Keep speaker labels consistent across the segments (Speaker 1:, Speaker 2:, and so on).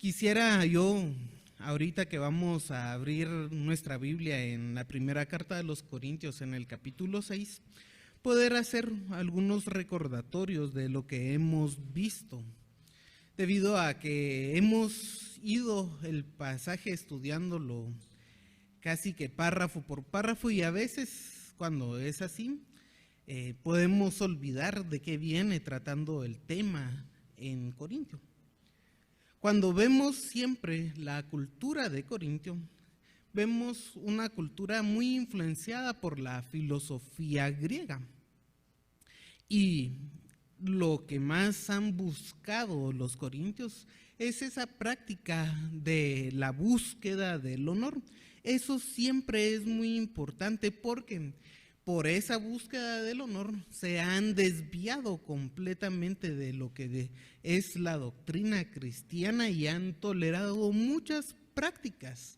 Speaker 1: Quisiera yo, ahorita que vamos a abrir nuestra Biblia en la primera carta de los Corintios, en el capítulo 6, poder hacer algunos recordatorios de lo que hemos visto, debido a que hemos ido el pasaje estudiándolo casi que párrafo por párrafo, y a veces cuando es así, podemos olvidar de qué viene tratando el tema en Corintio. Cuando vemos siempre la cultura de Corintio, vemos una cultura muy influenciada por la filosofía griega. Y lo que más han buscado los corintios es esa práctica de la búsqueda del honor. Eso siempre es muy importante porque por esa búsqueda del honor se han desviado completamente de lo que es la doctrina cristiana y han tolerado muchas prácticas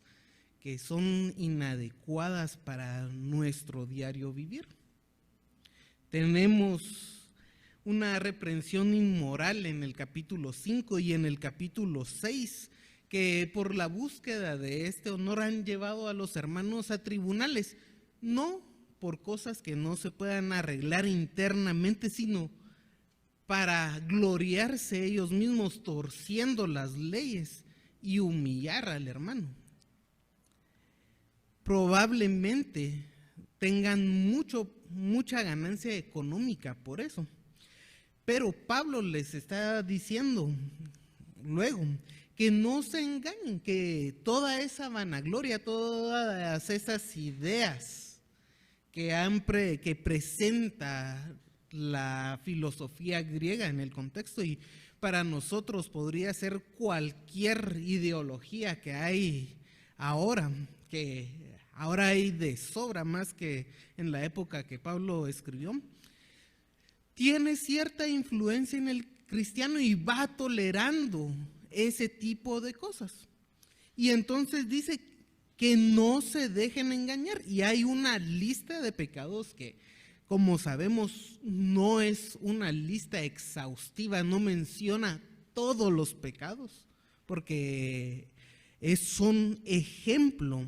Speaker 1: que son inadecuadas para nuestro diario vivir. Tenemos una reprensión inmoral en el capítulo 5 y en el capítulo 6, que por la búsqueda de este honor han llevado a los hermanos a tribunales, no por cosas que no se puedan arreglar internamente, sino para gloriarse ellos mismos torciendo las leyes y humillar al hermano. Probablemente tengan mucha ganancia económica por eso, pero Pablo les está diciendo luego que no se engañen, que toda esa vanagloria, todas esas ideas que presenta la filosofía griega en el contexto, y para nosotros podría ser cualquier ideología que hay ahora, que ahora hay de sobra más que en la época que Pablo escribió, tiene cierta influencia en el cristiano y va tolerando ese tipo de cosas. Y entonces dice que no se dejen engañar, y hay una lista de pecados que, como sabemos, no es una lista exhaustiva, no menciona todos los pecados, porque son ejemplo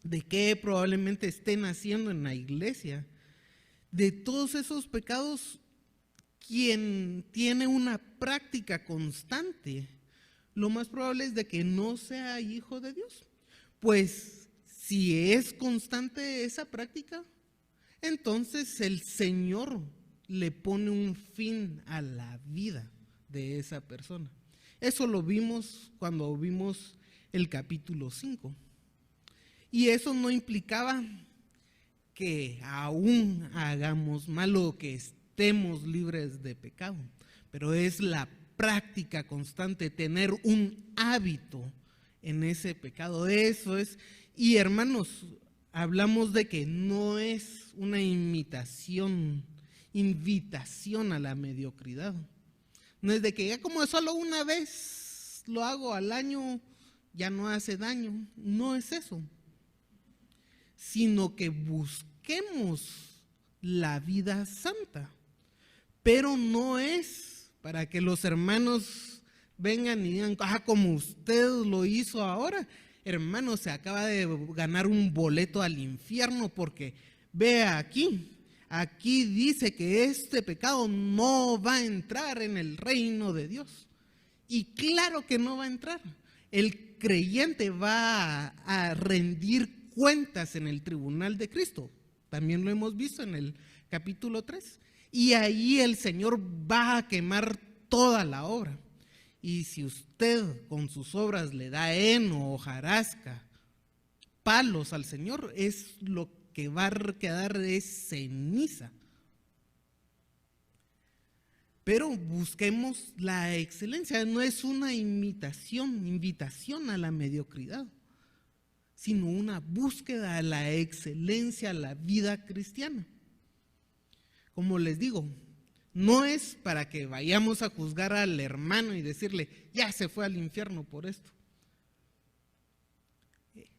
Speaker 1: de que probablemente estén haciendo en la iglesia. De todos esos pecados, quien tiene una práctica constante, lo más probable es de que no sea hijo de Dios. Pues si es constante esa práctica, entonces el Señor le pone un fin a la vida de esa persona. Eso lo vimos cuando vimos el capítulo 5. Y eso no implicaba que aún hagamos mal o que estemos libres de pecado, pero es la práctica constante, tener un hábito en ese pecado, eso es. Y hermanos, hablamos de que no es una invitación a la mediocridad. No es de que ya como solo una vez lo hago al año, ya no hace daño. No es eso, sino que busquemos la vida santa. Pero no es para que los hermanos vengan y digan, como usted lo hizo ahora, hermano, se acaba de ganar un boleto al infierno, porque vea aquí dice que este pecado no va a entrar en el reino de Dios. Y claro que no va a entrar. El creyente va a rendir cuentas en el tribunal de Cristo. También lo hemos visto en el capítulo 3. Y ahí el Señor va a quemar toda la obra. Y si usted con sus obras le da heno, hojarasca, palos al Señor, es lo que va a quedar es ceniza. Pero busquemos la excelencia, no es una invitación a la mediocridad, sino una búsqueda a la excelencia, a la vida cristiana. Como les digo, no es para que vayamos a juzgar al hermano y decirle, ya se fue al infierno por esto.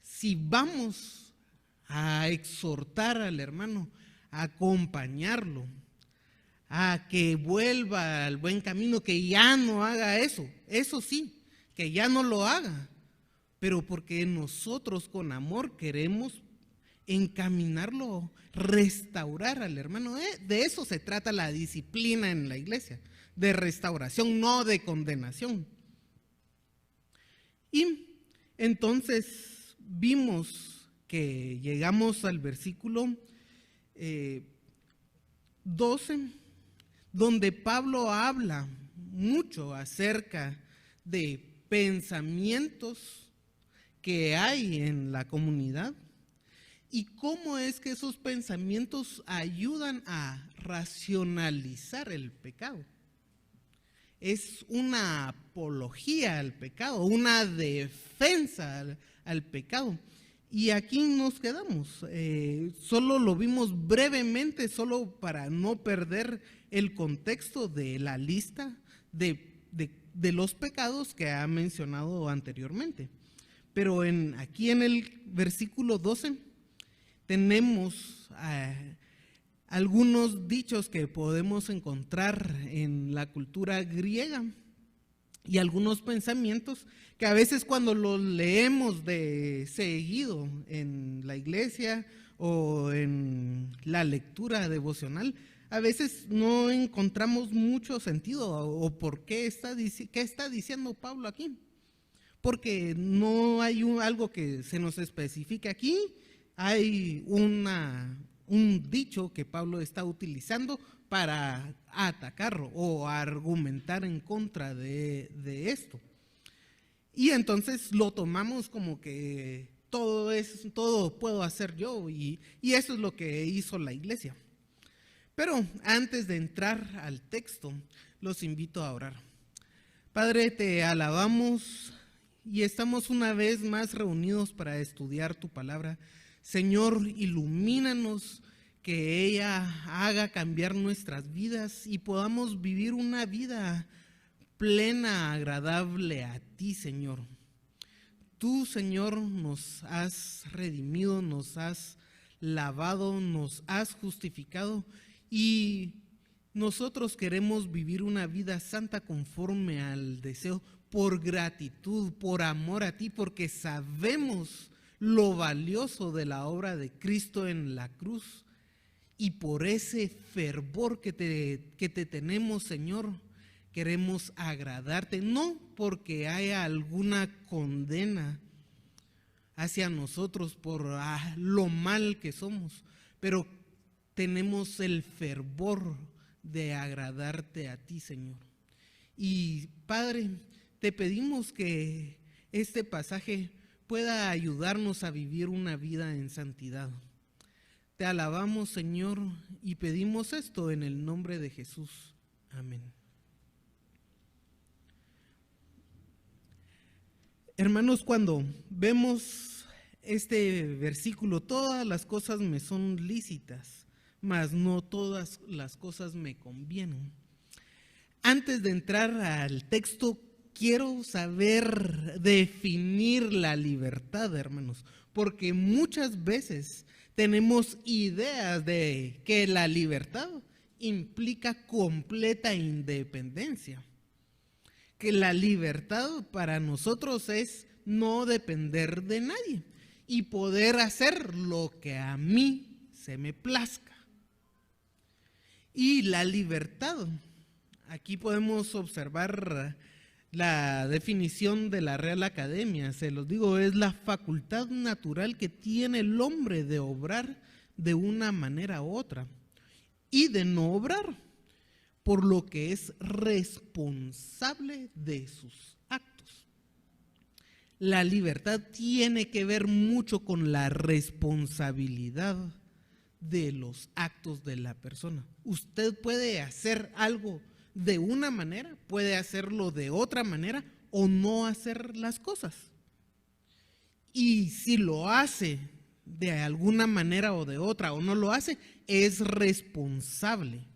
Speaker 1: Si vamos a exhortar al hermano, a acompañarlo, a que vuelva al buen camino, que ya no haga eso sí, que ya no lo haga, pero porque nosotros con amor queremos encaminarlo, restaurar al hermano. De eso se trata la disciplina en la iglesia, de restauración, no de condenación. Y entonces vimos que llegamos al versículo 12, donde Pablo habla mucho acerca de pensamientos que hay en la comunidad y cómo es que esos pensamientos ayudan a racionalizar el pecado. Es una apología al pecado, una defensa al pecado. Y aquí nos quedamos. Solo lo vimos brevemente, solo para no perder el contexto de la lista de los pecados que ha mencionado anteriormente. Pero aquí en el versículo 12 tenemos algunos dichos que podemos encontrar en la cultura griega y algunos pensamientos que a veces cuando los leemos de seguido en la iglesia o en la lectura devocional, a veces no encontramos mucho sentido o por qué está diciendo Pablo aquí. Porque no hay algo que se nos especifique aquí, hay un dicho que Pablo está utilizando para atacar o argumentar en contra de esto. Y entonces lo tomamos como que todo puedo hacer yo y eso es lo que hizo la iglesia. Pero antes de entrar al texto, los invito a orar. Padre, te alabamos y estamos una vez más reunidos para estudiar tu palabra. Señor, ilumínanos, que ella haga cambiar nuestras vidas y podamos vivir una vida plena, agradable a ti, Señor. Tú, Señor, nos has redimido, nos has lavado, nos has justificado y nosotros queremos vivir una vida santa conforme al deseo, por gratitud, por amor a ti, porque sabemos lo valioso de la obra de Cristo en la cruz y por ese fervor que te tenemos, Señor, queremos agradarte, no porque haya alguna condena hacia nosotros por lo mal que somos, pero tenemos el fervor de agradarte a ti, Señor. Y Padre, te pedimos que este pasaje pueda ayudarnos a vivir una vida en santidad. Te alabamos, Señor, y pedimos esto en el nombre de Jesús. Amén. Hermanos, cuando vemos este versículo, todas las cosas me son lícitas, mas no todas las cosas me convienen. Antes de entrar al texto, quiero saber definir la libertad, hermanos, porque muchas veces tenemos ideas de que la libertad implica completa independencia, que la libertad para nosotros es no depender de nadie y poder hacer lo que a mí se me plazca. Y la libertad, aquí podemos observar la definición de la Real Academia, se los digo, es la facultad natural que tiene el hombre de obrar de una manera u otra y de no obrar, por lo que es responsable de sus actos. La libertad tiene que ver mucho con la responsabilidad de los actos de la persona. Usted puede hacer algo de una manera, puede hacerlo de otra manera o no hacer las cosas. Y si lo hace de alguna manera o de otra o no lo hace, es responsable.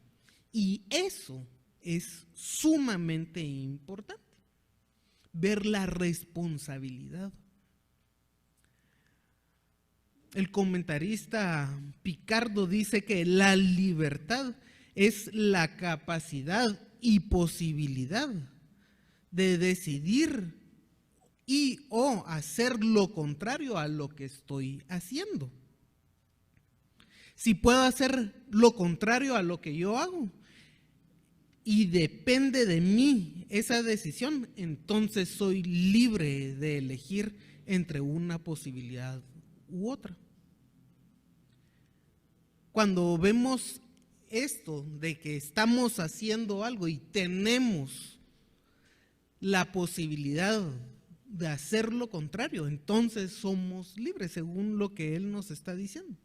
Speaker 1: Y eso es sumamente importante, ver la responsabilidad. El comentarista Picardo dice que la libertad es la capacidad y posibilidad de decidir y o hacer lo contrario a lo que estoy haciendo. Si puedo hacer lo contrario a lo que yo hago y depende de mí esa decisión, entonces soy libre de elegir entre una posibilidad u otra. Cuando vemos esto de que estamos haciendo algo y tenemos la posibilidad de hacer lo contrario, entonces somos libres según lo que Él nos está diciendo.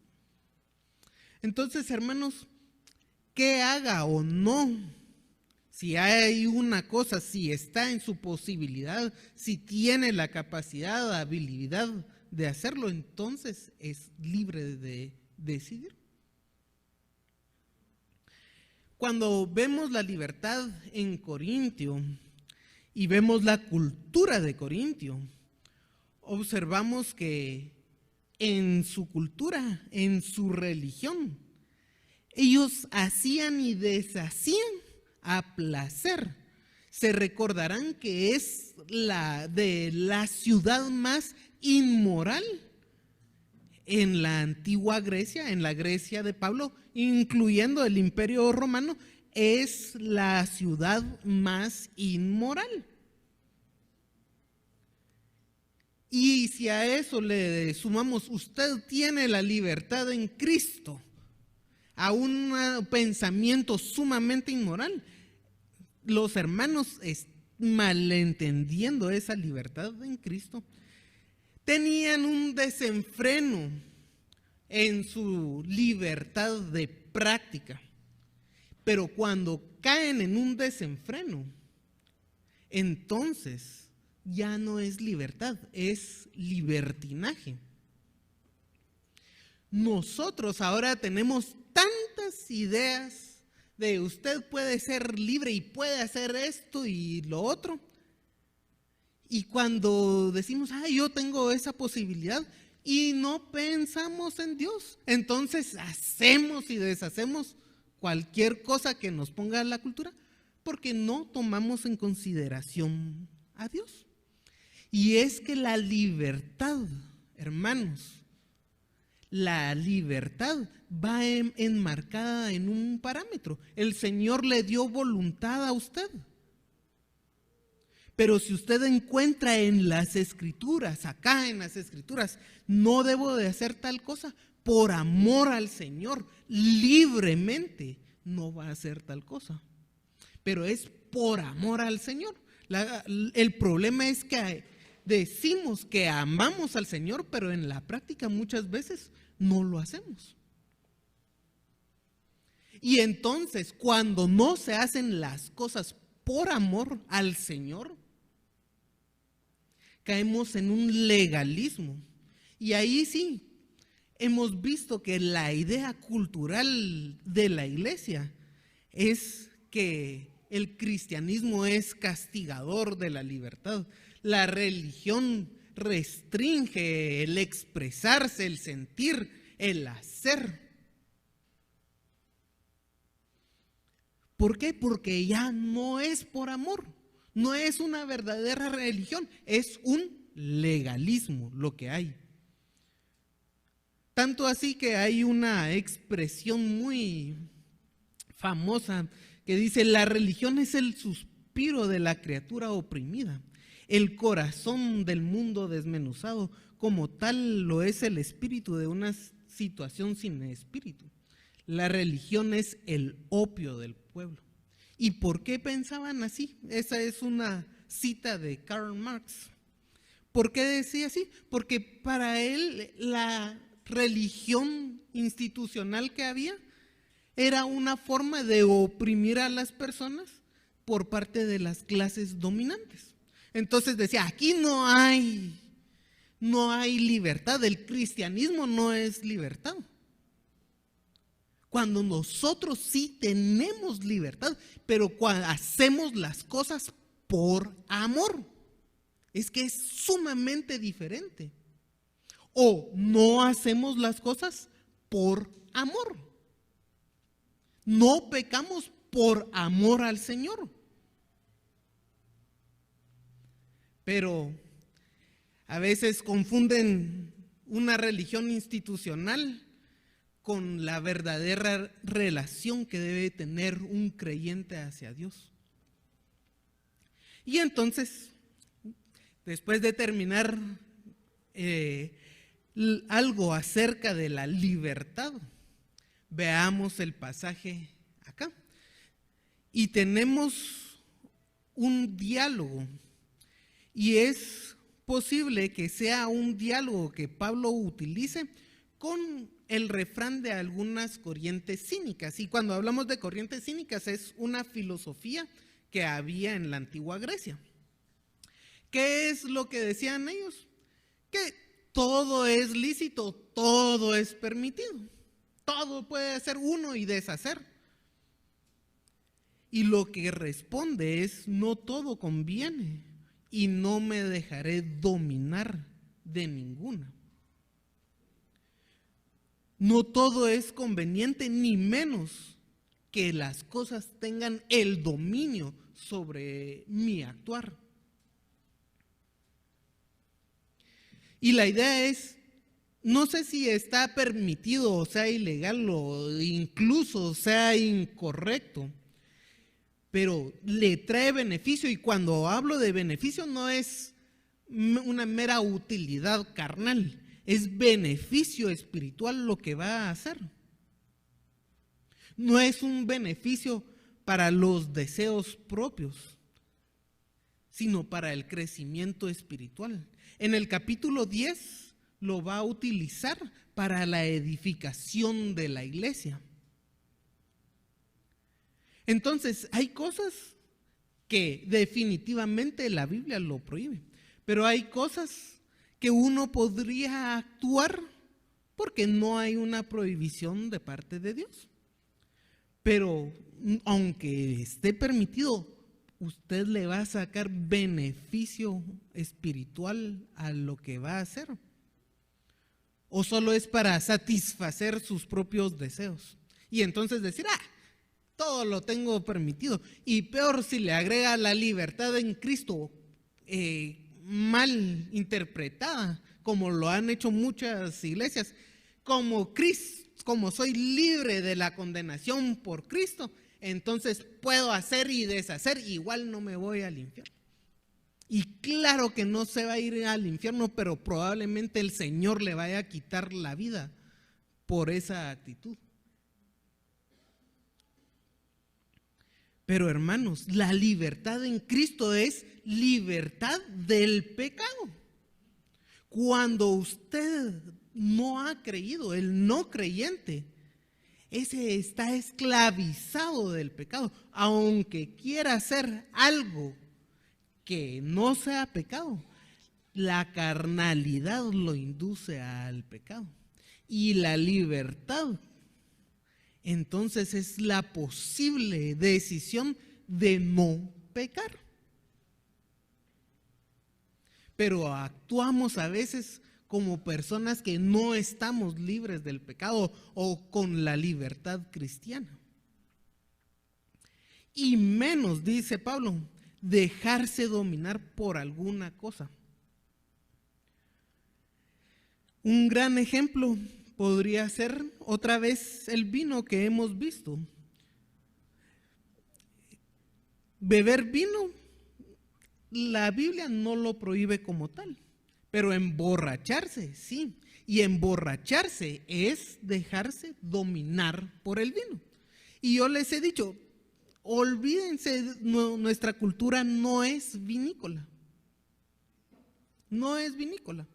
Speaker 1: Entonces, hermanos, que haga o no, si hay una cosa, si está en su posibilidad, si tiene la capacidad, la habilidad de hacerlo, entonces es libre de decidir. Cuando vemos la libertad en Corintio y vemos la cultura de Corintio, observamos que en su cultura, en su religión, ellos hacían y deshacían a placer. Se recordarán que es de la ciudad más inmoral en la antigua Grecia, en la Grecia de Pablo, incluyendo el Imperio Romano, es la ciudad más inmoral. Y si a eso le sumamos, usted tiene la libertad en Cristo, a un pensamiento sumamente inmoral, los hermanos, malentendiendo esa libertad en Cristo, tenían un desenfreno en su libertad de práctica. Pero cuando caen en un desenfreno, entonces ya no es libertad, es libertinaje. Nosotros ahora tenemos tantas ideas de usted puede ser libre y puede hacer esto y lo otro. Y cuando decimos, yo tengo esa posibilidad y no pensamos en Dios, entonces hacemos y deshacemos cualquier cosa que nos ponga la cultura porque no tomamos en consideración a Dios. Y es que la libertad, hermanos, la libertad va enmarcada en un parámetro. El Señor le dio voluntad a usted. Pero si usted encuentra en las Escrituras, acá en las Escrituras, no debo de hacer tal cosa, por amor al Señor, libremente no va a hacer tal cosa. Pero es por amor al Señor. El problema es que decimos que amamos al Señor, pero en la práctica muchas veces no lo hacemos. Y entonces, cuando no se hacen las cosas por amor al Señor, caemos en un legalismo. Y ahí sí, hemos visto que la idea cultural de la iglesia es que el cristianismo es castigador de la libertad. La religión restringe el expresarse, el sentir, el hacer. ¿Por qué? Porque ya no es por amor, no es una verdadera religión, es un legalismo lo que hay. Tanto así que hay una expresión muy famosa que dice: la religión es el suspiro de la criatura oprimida, el corazón del mundo desmenuzado, como tal lo es el espíritu de una situación sin espíritu. La religión es el opio del pueblo. ¿Y por qué pensaban así? Esa es una cita de Karl Marx. ¿Por qué decía así? Porque para él la religión institucional que había era una forma de oprimir a las personas por parte de las clases dominantes. Entonces decía, aquí no hay libertad, el cristianismo no es libertad. Cuando nosotros sí tenemos libertad, pero cuando hacemos las cosas por amor, es que es sumamente diferente. O no hacemos las cosas por amor. No pecamos por amor al Señor. Pero A veces confunden una religión institucional con la verdadera relación que debe tener un creyente hacia Dios. Y entonces, después de terminar algo acerca de la libertad, veamos el pasaje acá. Y tenemos un diálogo, y es posible que sea un diálogo que Pablo utilice con el refrán de algunas corrientes cínicas. Y cuando hablamos de corrientes cínicas, es una filosofía que había en la antigua Grecia. ¿Qué es lo que decían ellos? Que todo es lícito, todo es permitido, todo puede hacer uno y deshacer. Y lo que responde es: no todo conviene y no me dejaré dominar de ninguna. No todo es conveniente, ni menos que las cosas tengan el dominio sobre mi actuar. Y la idea es, no sé si está permitido o sea ilegal o incluso sea incorrecto, pero le trae beneficio, y cuando hablo de beneficio no es una mera utilidad carnal, es beneficio espiritual lo que va a hacer. No es un beneficio para los deseos propios, sino para el crecimiento espiritual. En el capítulo 10 lo va a utilizar para la edificación de la iglesia. Entonces, hay cosas que definitivamente la Biblia lo prohíbe, pero hay cosas que uno podría actuar porque no hay una prohibición de parte de Dios. Pero aunque esté permitido, usted le va a sacar beneficio espiritual a lo que va a hacer. ¿O solo es para satisfacer sus propios deseos? Y entonces decir, todo lo tengo permitido. Y peor si le agrega la libertad en Cristo mal interpretada, como lo han hecho muchas iglesias. Como soy libre de la condenación por Cristo, entonces puedo hacer y deshacer, igual no me voy al infierno. Y claro que no se va a ir al infierno, pero probablemente el Señor le vaya a quitar la vida por esa actitud. Pero hermanos, la libertad en Cristo es libertad del pecado. Cuando usted no ha creído, el no creyente, ese está esclavizado del pecado, aunque quiera hacer algo que no sea pecado. La carnalidad lo induce al pecado, y la libertad entonces es la posible decisión de no pecar. Pero actuamos a veces como personas que no estamos libres del pecado o con la libertad cristiana. Y menos, dice Pablo, dejarse dominar por alguna cosa. Un gran ejemplo podría ser otra vez el vino que hemos visto. Beber vino, la Biblia no lo prohíbe como tal, pero emborracharse, sí. Y emborracharse es dejarse dominar por el vino. Y yo les he dicho, olvídense, nuestra cultura no es vinícola. No es vinícola.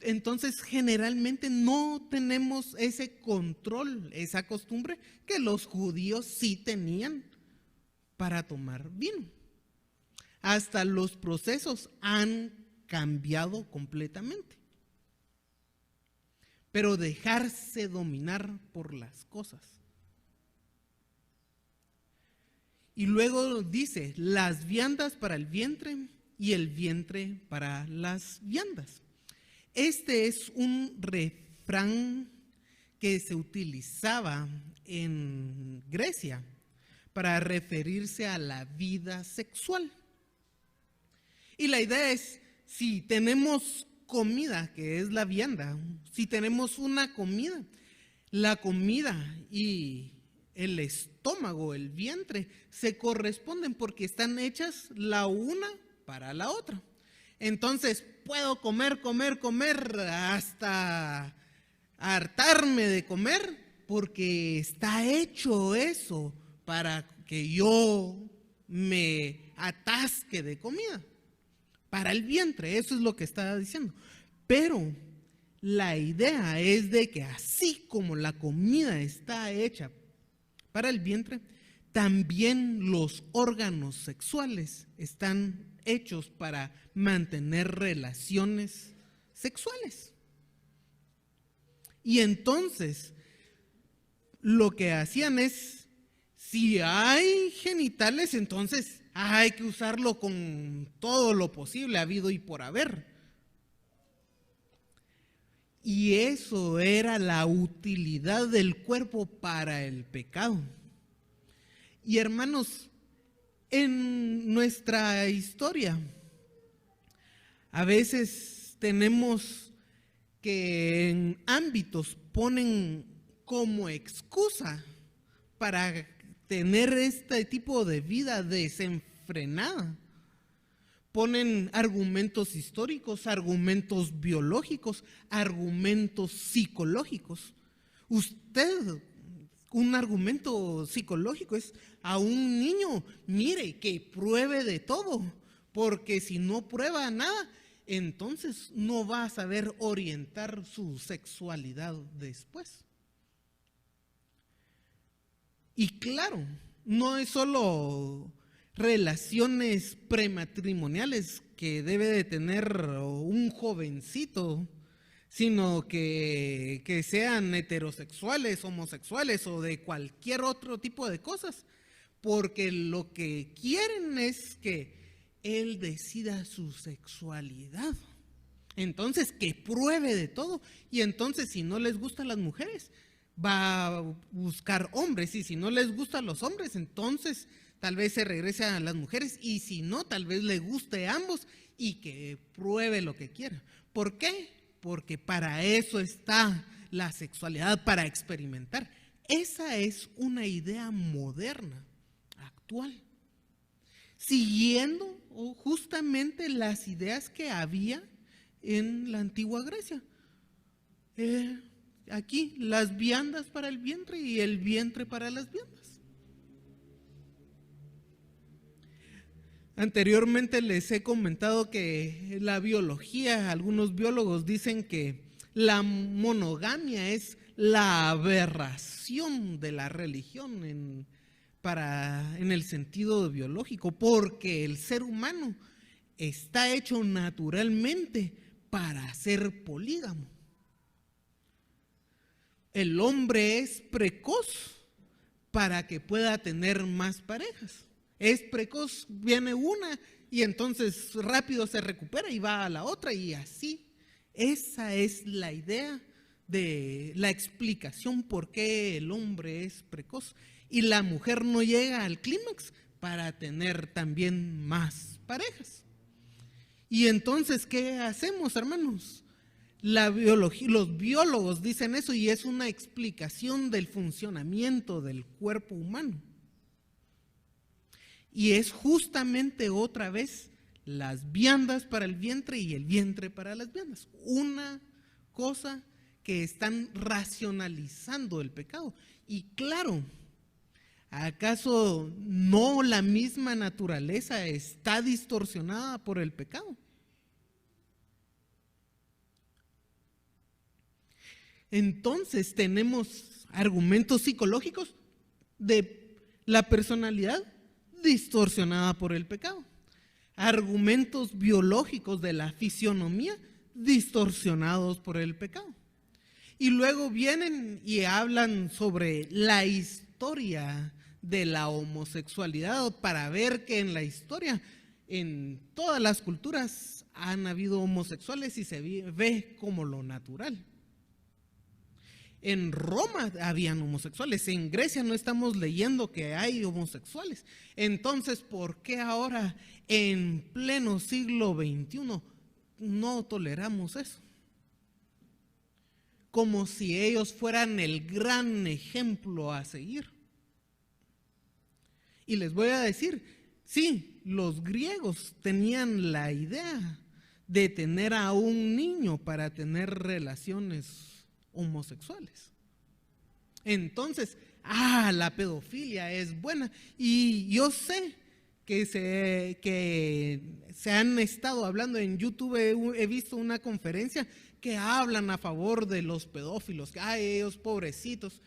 Speaker 1: Entonces, generalmente no tenemos ese control, esa costumbre que los judíos sí tenían para tomar vino. Hasta los procesos han cambiado completamente. Pero dejarse dominar por las cosas. Y luego dice, las viandas para el vientre y el vientre para las viandas. Este es un refrán que se utilizaba en Grecia para referirse a la vida sexual. Y la idea es, si tenemos comida, que es la vianda, si tenemos una comida, la comida y el estómago, el vientre, se corresponden porque están hechas la una para la otra. Entonces puedo comer hasta hartarme de comer porque está hecho eso para que yo me atasque de comida. Para el vientre, eso es lo que está diciendo. Pero la idea es de que así como la comida está hecha para el vientre, también los órganos sexuales están hechos para mantener relaciones sexuales. Y entonces, lo que hacían es, si hay genitales, entonces hay que usarlo con todo lo posible, habido y por haber. Y eso era la utilidad del cuerpo para el pecado. Y hermanos, en nuestra historia, a veces tenemos que en ámbitos ponen como excusa para tener este tipo de vida desenfrenada. Ponen argumentos históricos, argumentos biológicos, argumentos psicológicos. Un argumento psicológico es a un niño, mire, que pruebe de todo, porque si no prueba nada, entonces no va a saber orientar su sexualidad después. Y claro, no es solo relaciones prematrimoniales que debe de tener un jovencito, sino que sean heterosexuales, homosexuales o de cualquier otro tipo de cosas, porque lo que quieren es que él decida su sexualidad. Entonces, que pruebe de todo. Y entonces, si no les gustan las mujeres, va a buscar hombres. Y si no les gustan los hombres, entonces tal vez se regrese a las mujeres. Y si no, tal vez le guste a ambos y que pruebe lo que quiera. ¿Por qué? Porque para eso está la sexualidad, para experimentar. Esa es una idea moderna, actual, siguiendo justamente las ideas que había en la antigua Grecia. Aquí, las viandas para el vientre y el vientre para las viandas. Anteriormente les he comentado que la biología, algunos biólogos dicen que la monogamia es la aberración de la religión en el sentido biológico, porque el ser humano está hecho naturalmente para ser polígamo. El hombre es precoz para que pueda tener más parejas. Es precoz, viene una y entonces rápido se recupera y va a la otra y así. Esa es la idea de la explicación por qué el hombre es precoz y la mujer no llega al clímax para tener también más parejas. Y entonces, ¿qué hacemos, hermanos? La biología, los biólogos dicen eso y es una explicación del funcionamiento del cuerpo humano. Y es justamente otra vez las viandas para el vientre y el vientre para las viandas. Una cosa que están racionalizando el pecado. Y claro, ¿acaso no la misma naturaleza está distorsionada por el pecado? Entonces tenemos argumentos psicológicos de la personalidad distorsionada por el pecado, argumentos biológicos de la fisionomía distorsionados por el pecado. Y luego vienen y hablan sobre la historia de la homosexualidad para ver que en la historia, en todas las culturas, han habido homosexuales y se ve como lo natural. En Roma habían homosexuales, en Grecia no estamos leyendo que hay homosexuales. Entonces, ¿por qué ahora en pleno siglo XXI no toleramos eso? Como si ellos fueran el gran ejemplo a seguir. Y les voy a decir, sí, los griegos tenían la idea de tener a un niño para tener relaciones homosexuales. Entonces, la pedofilia es buena. Y yo sé que se han estado hablando en YouTube, he visto una conferencia que hablan a favor de los pedófilos, que ellos pobrecitos.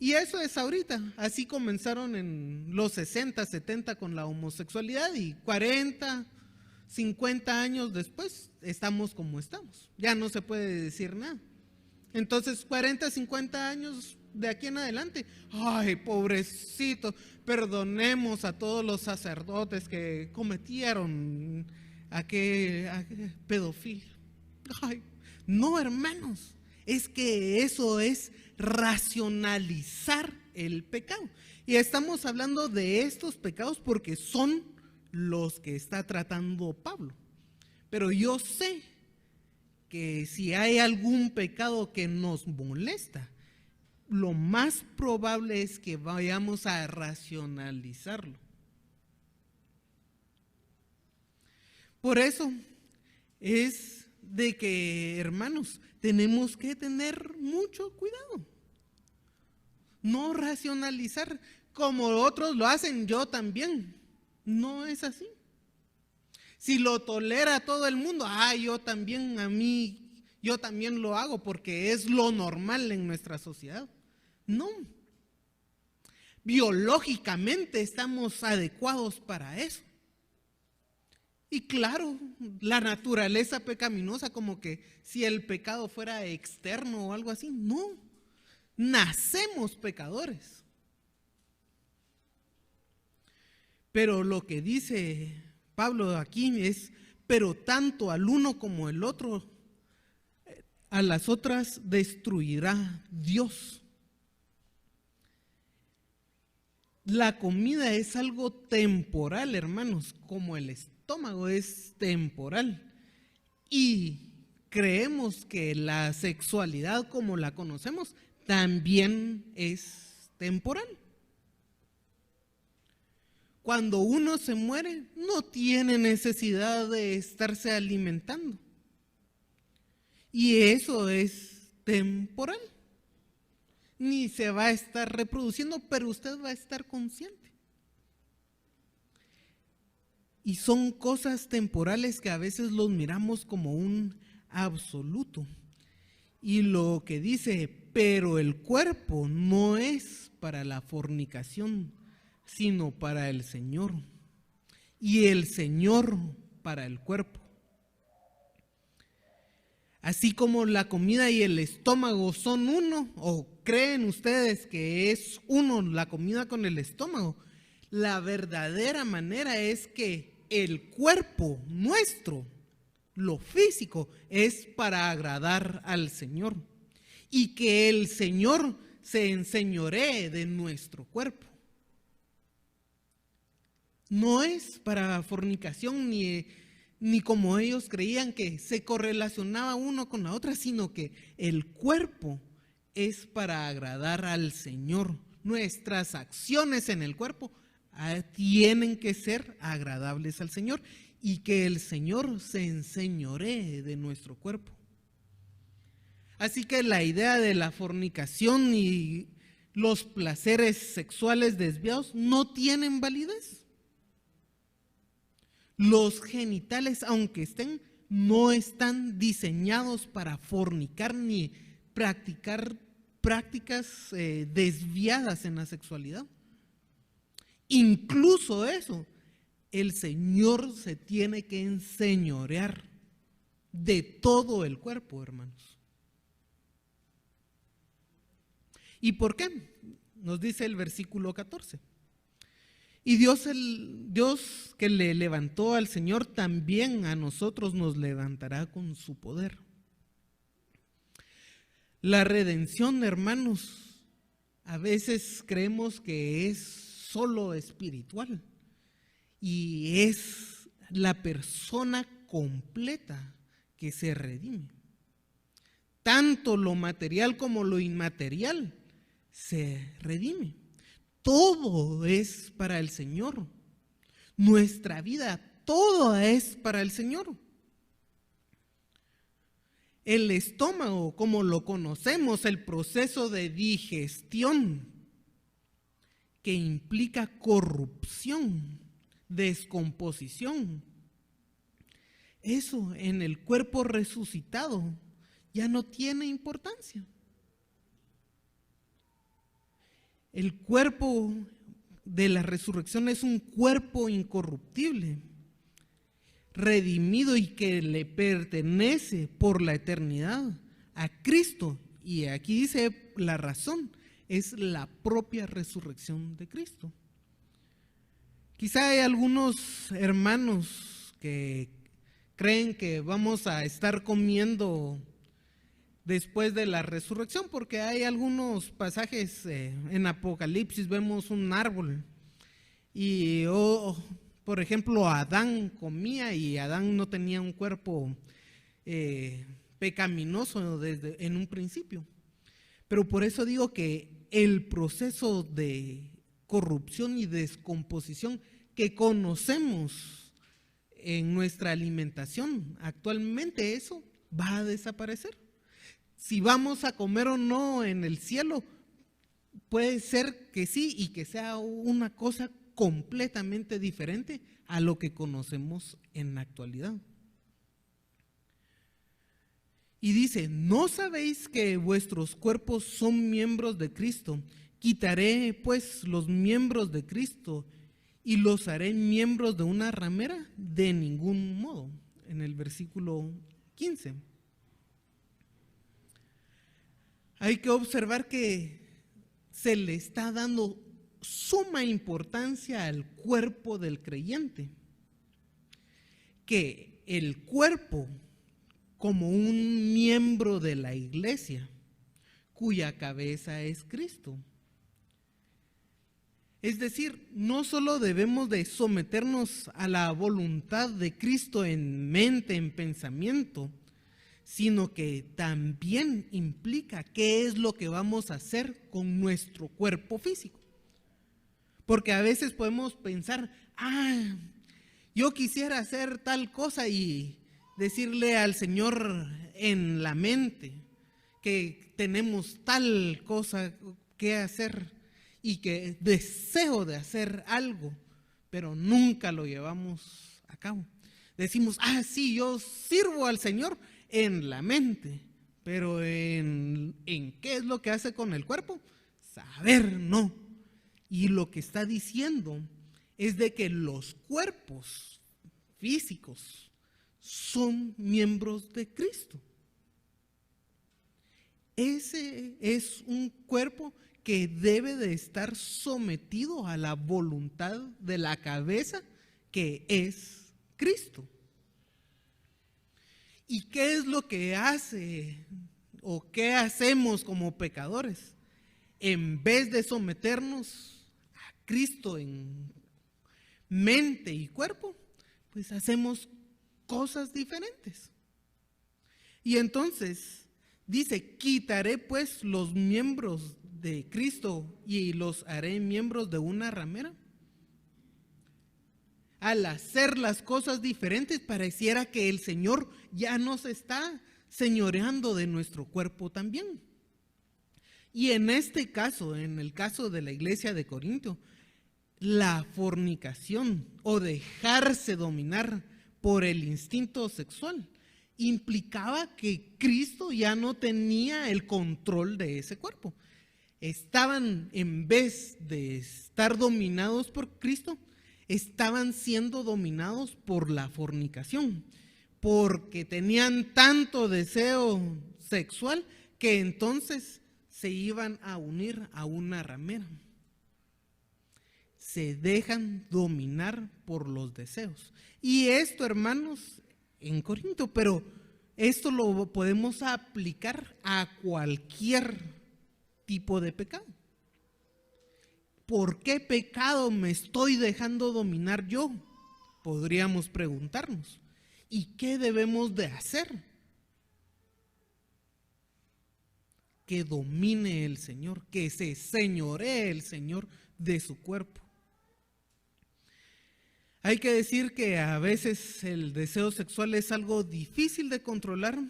Speaker 1: Y eso es ahorita, así comenzaron en los 60, 70 con la homosexualidad y 40, 50 años después estamos como estamos. Ya no se puede decir nada. Entonces, 40, 50 años de aquí en adelante, pobrecito, perdonemos a todos los sacerdotes que cometieron aquel pedofilia. No, hermanos, es que eso es racionalizar el pecado. Y estamos hablando de estos pecados porque son los que está tratando Pablo. Pero yo sé que si hay algún pecado que nos molesta, lo más probable es que vayamos a racionalizarlo. Por eso es de que, hermanos, tenemos que tener mucho cuidado. No racionalizar como otros lo hacen, yo también. No es así. Si lo tolera todo el mundo, yo también lo hago porque es lo normal en nuestra sociedad. No. Biológicamente estamos adecuados para eso. Y claro, la naturaleza pecaminosa, como que si el pecado fuera externo o algo así, no. Nacemos pecadores. Pero lo que dice Pablo aquí es, pero tanto al uno como el otro, a las otras destruirá Dios. La comida es algo temporal, hermanos, como el estómago es temporal. Y creemos que la sexualidad como la conocemos también es temporal. Cuando uno se muere, no tiene necesidad de estarse alimentando. Y eso es temporal. Ni se va a estar reproduciendo, pero usted va a estar consciente. Y son cosas temporales que a veces los miramos como un absoluto. Y lo que dice, pero el cuerpo no es para la fornicación, sino para el Señor, y el Señor para el cuerpo. Así como la comida y el estómago son uno, o creen ustedes que es uno la comida con el estómago, la verdadera manera es que el cuerpo nuestro, lo físico, es para agradar al Señor, y que el Señor se enseñoree de nuestro cuerpo. No es para fornicación ni como ellos creían que se correlacionaba uno con la otra, sino que el cuerpo es para agradar al Señor. Nuestras acciones en el cuerpo tienen que ser agradables al Señor y que el Señor se enseñoree de nuestro cuerpo. Así que la idea de la fornicación y los placeres sexuales desviados no tienen validez. Los genitales, aunque no están diseñados para fornicar ni practicar prácticas desviadas en la sexualidad. Incluso eso, el Señor se tiene que enseñorear de todo el cuerpo, hermanos. ¿Y por qué? Nos dice el versículo 14. Y Dios que le levantó al Señor, también a nosotros nos levantará con su poder. La redención, hermanos, a veces creemos que es solo espiritual y es la persona completa que se redime. Tanto lo material como lo inmaterial se redime. Todo es para el Señor. Nuestra vida, todo es para el Señor. El estómago, como lo conocemos, el proceso de digestión, que implica corrupción, descomposición. Eso en el cuerpo resucitado ya no tiene importancia. El cuerpo de la resurrección es un cuerpo incorruptible, redimido y que le pertenece por la eternidad a Cristo. Y aquí dice la razón, es la propia resurrección de Cristo. Quizá hay algunos hermanos que creen que vamos a estar comiendo después de la resurrección, porque hay algunos pasajes en Apocalipsis, vemos un árbol y por ejemplo Adán comía y Adán no tenía un cuerpo pecaminoso en un principio, pero por eso digo que el proceso de corrupción y descomposición que conocemos en nuestra alimentación actualmente, eso va a desaparecer. Si vamos a comer o no en el cielo, puede ser que sí y que sea una cosa completamente diferente a lo que conocemos en la actualidad. Y dice, ¿no sabéis que vuestros cuerpos son miembros de Cristo? Quitaré pues los miembros de Cristo y los haré miembros de una ramera, de ningún modo. En el versículo 15. Hay que observar que se le está dando suma importancia al cuerpo del creyente, que el cuerpo como un miembro de la iglesia, cuya cabeza es Cristo. Es decir, no solo debemos de someternos a la voluntad de Cristo en mente, en pensamiento, sino que también implica qué es lo que vamos a hacer con nuestro cuerpo físico. Porque a veces podemos pensar, yo quisiera hacer tal cosa y decirle al Señor en la mente que tenemos tal cosa que hacer y que deseo de hacer algo, pero nunca lo llevamos a cabo. Decimos, sí, yo sirvo al Señor en la mente, pero ¿en qué es lo que hace con el cuerpo? Saber, no. Y lo que está diciendo es de que los cuerpos físicos son miembros de Cristo. Ese es un cuerpo que debe de estar sometido a la voluntad de la cabeza, que es Cristo. ¿Y qué es lo que hace o qué hacemos como pecadores? En vez de someternos a Cristo en mente y cuerpo, pues hacemos cosas diferentes. Y entonces dice, quitaré pues los miembros de Cristo y los haré miembros de una ramera. Al hacer las cosas diferentes, pareciera que el Señor ya nos está señoreando de nuestro cuerpo también. Y en este caso, en el caso de la iglesia de Corinto, la fornicación o dejarse dominar por el instinto sexual implicaba que Cristo ya no tenía el control de ese cuerpo. Estaban, en vez de estar dominados por Cristo, estaban siendo dominados por la fornicación, porque tenían tanto deseo sexual que entonces se iban a unir a una ramera. Se dejan dominar por los deseos. Y esto, hermanos, en Corinto, pero esto lo podemos aplicar a cualquier tipo de pecado. ¿Por qué pecado me estoy dejando dominar yo? Podríamos preguntarnos. ¿Y qué debemos de hacer? Que domine el Señor, que se señoree el Señor de su cuerpo. Hay que decir que a veces el deseo sexual es algo difícil de controlar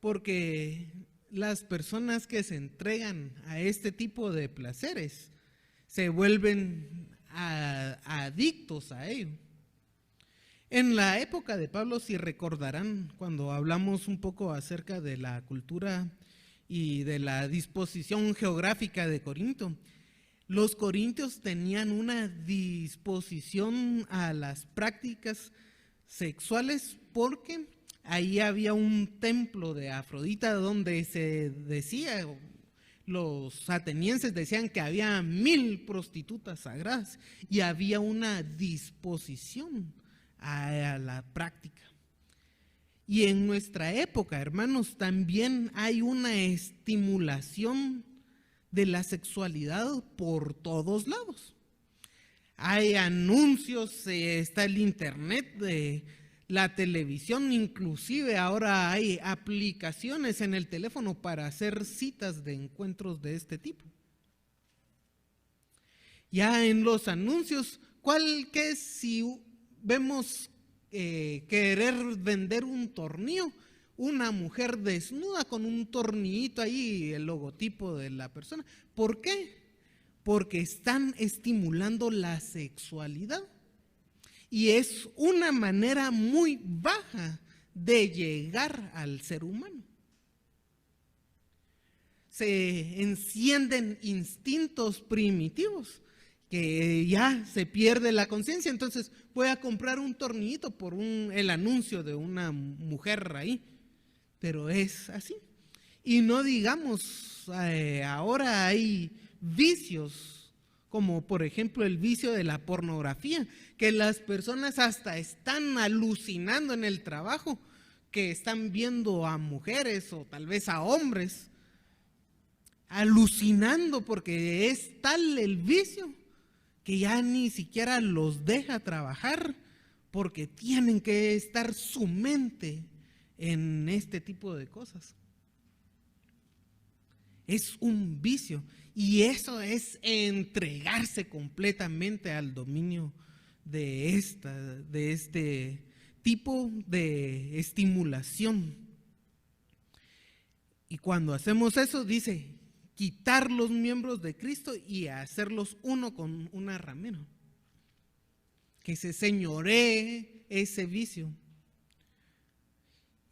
Speaker 1: porque las personas que se entregan a este tipo de placeres se vuelven adictos a ello. En la época de Pablo, si recordarán, cuando hablamos un poco acerca de la cultura y de la disposición geográfica de Corinto, los corintios tenían una disposición a las prácticas sexuales porque ahí había un templo de Afrodita donde se decía, los atenienses decían que había 1000 prostitutas sagradas y había una disposición a la práctica. Y en nuestra época, hermanos, también hay una estimulación de la sexualidad por todos lados. Hay anuncios, está el internet, de la televisión, inclusive ahora hay aplicaciones en el teléfono para hacer citas de encuentros de este tipo. Ya en los anuncios, ¿cuál que es si vemos querer vender un tornillo? Una mujer desnuda con un tornillito ahí, el logotipo de la persona. ¿Por qué? Porque están estimulando la sexualidad. Y es una manera muy baja de llegar al ser humano. Se encienden instintos primitivos que ya se pierde la conciencia. Entonces voy a comprar un tornillito por el anuncio de una mujer ahí. Pero es así. Y no digamos, ahora hay vicios, como por ejemplo el vicio de la pornografía, que las personas hasta están alucinando en el trabajo, que están viendo a mujeres o tal vez a hombres, alucinando porque es tal el vicio que ya ni siquiera los deja trabajar porque tienen que estar su mente en este tipo de cosas. Es un vicio y eso es entregarse completamente al dominio de este tipo de estimulación. Y cuando hacemos eso, dice, quitar los miembros de Cristo y hacerlos uno con una ramera. Que se señoree ese vicio.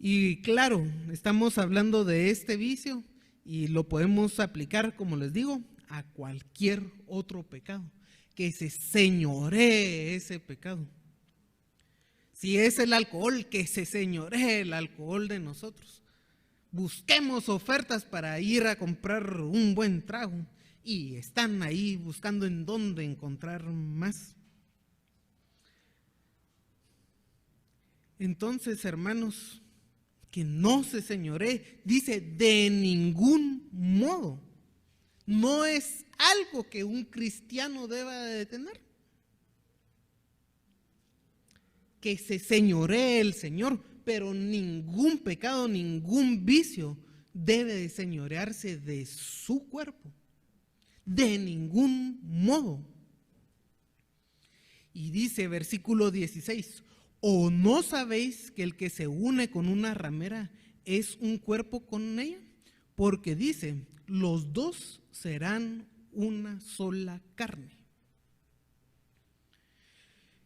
Speaker 1: Y claro, estamos hablando de este vicio y lo podemos aplicar, como les digo, a cualquier otro pecado. Que se señoree ese pecado. Si es el alcohol, que se señoree el alcohol de nosotros. Busquemos ofertas para ir a comprar un buen trago y están ahí buscando en dónde encontrar más. Entonces, hermanos, que no se señoree, dice de ningún modo. No es algo que un cristiano deba de tener. Que se señoree el Señor, pero ningún pecado, ningún vicio debe de señorearse de su cuerpo. De ningún modo. Y dice versículo 16, ¿o no sabéis que el que se une con una ramera es un cuerpo con ella? Porque dice, los dos serán una sola carne.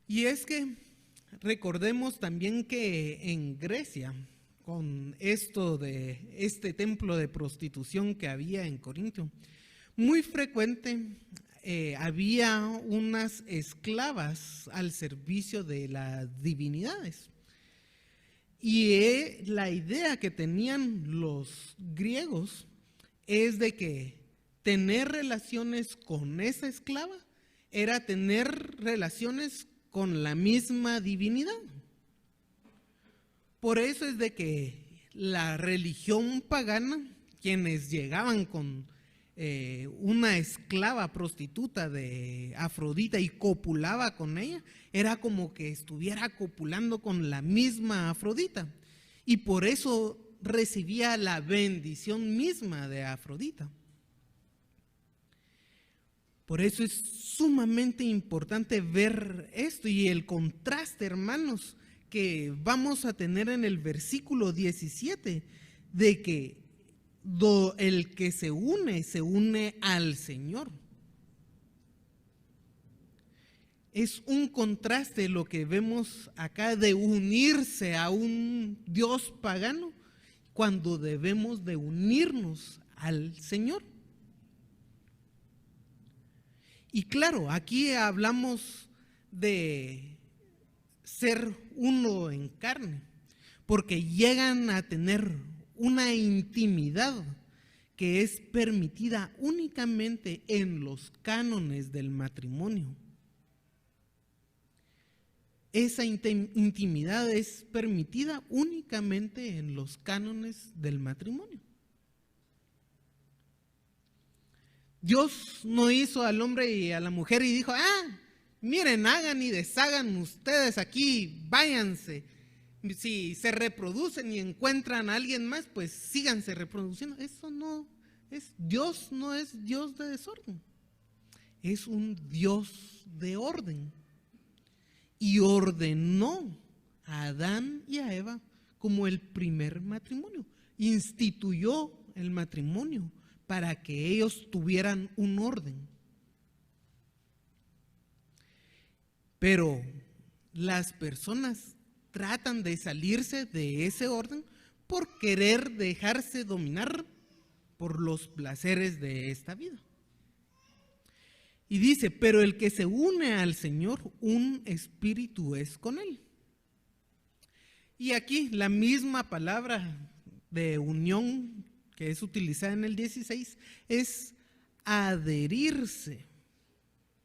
Speaker 1: Y es que recordemos también que en Grecia, con esto de este templo de prostitución que había en Corinto, muy frecuente había unas esclavas al servicio de las divinidades. Y la idea que tenían los griegos es de que tener relaciones con esa esclava era tener relaciones con la misma divinidad. Por eso es de que la religión pagana, quienes llegaban con una esclava prostituta de Afrodita y copulaba con ella, era como que estuviera copulando con la misma Afrodita, y por eso recibía la bendición misma de Afrodita. Por eso es sumamente importante ver esto y el contraste, hermanos, que vamos a tener en el versículo 17, de que el que se une al Señor. Es un contraste lo que vemos acá de unirse a un Dios pagano cuando debemos de unirnos al Señor. Y claro, aquí hablamos de ser uno en carne, porque llegan a tener una intimidad que es permitida únicamente en los cánones del matrimonio. Esa intimidad es permitida únicamente en los cánones del matrimonio. Dios no hizo al hombre y a la mujer y dijo, miren, hagan y deshagan ustedes aquí, váyanse. Si se reproducen y encuentran a alguien más, pues síganse reproduciendo. Eso no es, Dios no es Dios de desorden, es un Dios de orden. Y ordenó a Adán y a Eva como el primer matrimonio. Instituyó el matrimonio para que ellos tuvieran un orden. Pero las personas tratan de salirse de ese orden por querer dejarse dominar por los placeres de esta vida. Y dice, pero el que se une al Señor, un espíritu es con él. Y aquí la misma palabra de unión que es utilizada en el 16 es adherirse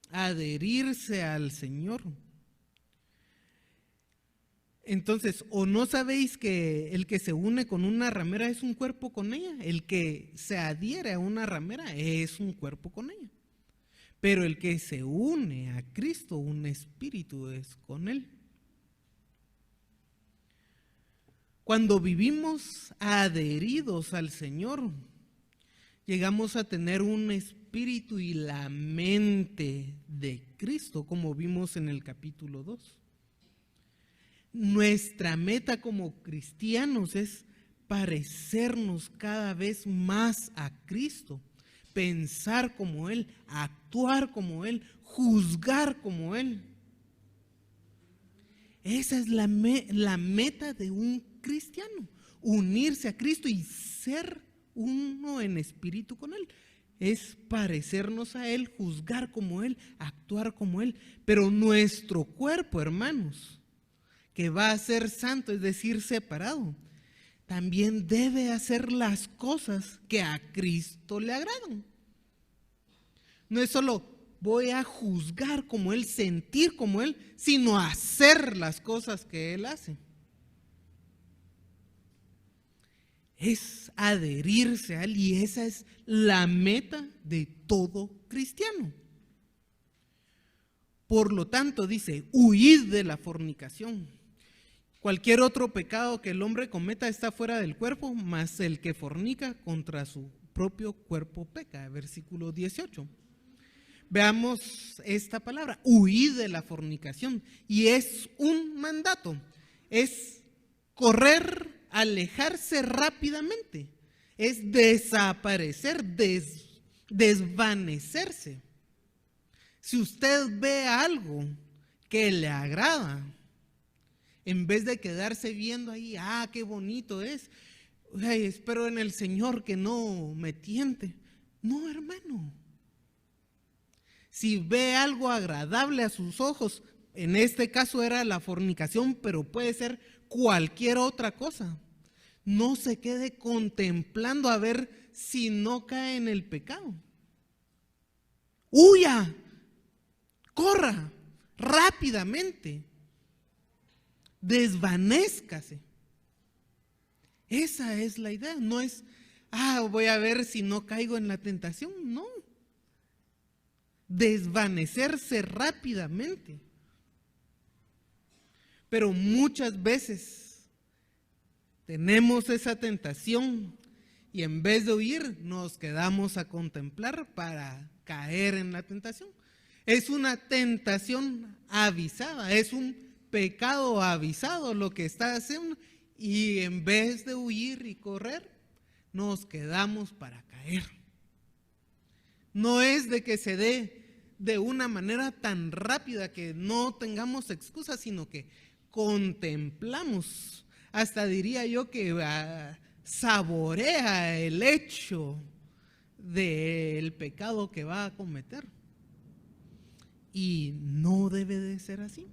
Speaker 1: al Señor. Entonces, ¿o no sabéis que el que se une con una ramera es un cuerpo con ella? El que se adhiere a una ramera es un cuerpo con ella. Pero el que se une a Cristo, un espíritu es con él. Cuando vivimos adheridos al Señor, llegamos a tener un espíritu y la mente de Cristo, como vimos en el capítulo 2. Nuestra meta como cristianos es parecernos cada vez más a Cristo, pensar como Él, actuar como Él, juzgar como Él. Esa es la meta de un cristiano, unirse a Cristo y ser uno en espíritu con Él. Es parecernos a Él, juzgar como Él, actuar como Él. Pero nuestro cuerpo, hermanos, que va a ser santo, es decir, separado, también debe hacer las cosas que a Cristo le agradan. No es solo voy a juzgar como Él, sentir como Él, sino hacer las cosas que Él hace. Es adherirse a Él y esa es la meta de todo cristiano. Por lo tanto, dice, huid de la fornicación. Cualquier otro pecado que el hombre cometa está fuera del cuerpo, mas el que fornica contra su propio cuerpo peca. Versículo 18. Veamos esta palabra, huid de la fornicación. Y es un mandato, es correr, alejarse rápidamente, es desaparecer, desvanecerse. Si usted ve algo que le agrada, en vez de quedarse viendo ahí, qué bonito es, espero en el Señor que no me tiente. No, hermano. Si ve algo agradable a sus ojos, en este caso era la fornicación, pero puede ser cualquier otra cosa. No se quede contemplando a ver si no cae en el pecado. Huya, corra rápidamente, desvanézcase. Esa es la idea, no es, voy a ver si no caigo en la tentación, no. Desvanecerse rápidamente. Pero muchas veces tenemos esa tentación y en vez de huir nos quedamos a contemplar para caer en la tentación. Es una tentación avisada, es un pecado avisado lo que está haciendo y en vez de huir y correr nos quedamos para caer. No es de que se dé de una manera tan rápida que no tengamos excusas, sino que contemplamos, hasta diría yo que saborea el hecho del pecado que va a cometer. Y no debe de ser así.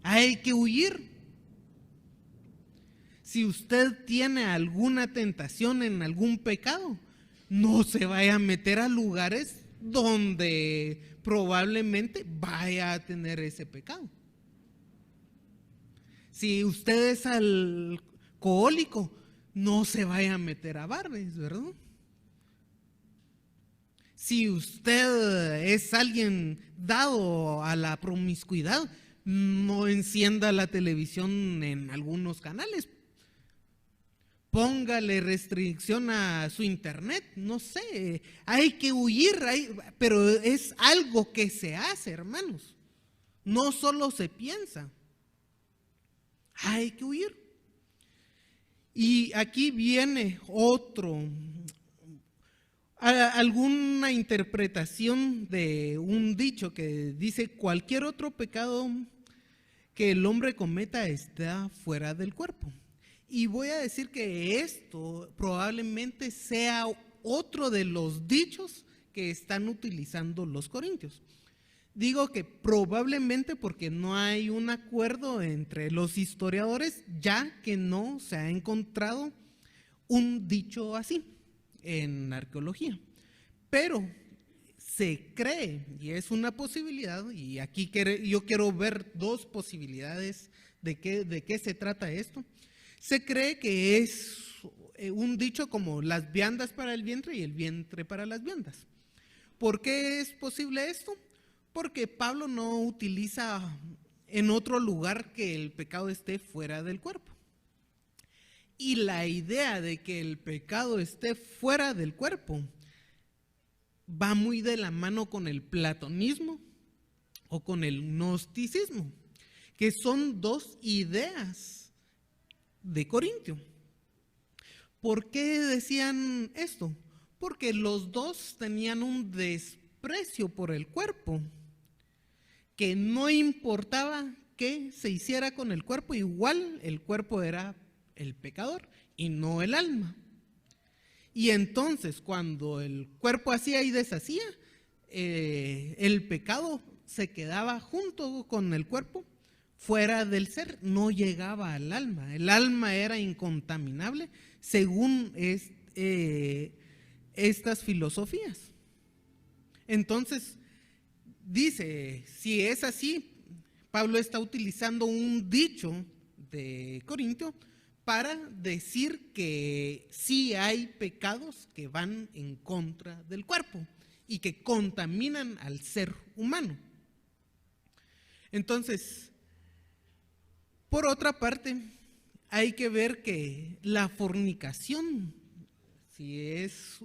Speaker 1: Hay que huir. Si usted tiene alguna tentación en algún pecado, no se vaya a meter a lugares donde probablemente vaya a tener ese pecado. Si usted es alcohólico, no se vaya a meter a bares, ¿verdad? Si usted es alguien dado a la promiscuidad, no encienda la televisión en algunos canales. Póngale restricción a su internet, no sé, hay que huir, pero es algo que se hace, hermanos. No solo se piensa, hay que huir. Y aquí viene alguna interpretación de un dicho que dice: cualquier otro pecado que el hombre cometa está fuera del cuerpo. Y voy a decir que esto probablemente sea otro de los dichos que están utilizando los corintios. Digo que probablemente porque no hay un acuerdo entre los historiadores, ya que no se ha encontrado un dicho así en arqueología. Pero se cree, y es una posibilidad, y aquí yo quiero ver dos posibilidades de qué se trata esto. Se cree que es un dicho como las viandas para el vientre y el vientre para las viandas. ¿Por qué es posible esto? Porque Pablo no utiliza en otro lugar que el pecado esté fuera del cuerpo. Y la idea de que el pecado esté fuera del cuerpo va muy de la mano con el platonismo o con el gnosticismo, que son dos ideas de Corintio. ¿Por qué decían esto? Porque los dos tenían un desprecio por el cuerpo, que no importaba qué se hiciera con el cuerpo, igual el cuerpo era el pecador y no el alma. Y entonces cuando el cuerpo hacía y deshacía, el pecado se quedaba junto con el cuerpo, fuera del ser, no llegaba al alma. El alma era incontaminable según estas filosofías. Entonces, dice, si es así, Pablo está utilizando un dicho de Corintio para decir que sí hay pecados que van en contra del cuerpo y que contaminan al ser humano. Entonces, por otra parte, hay que ver que la fornicación, si es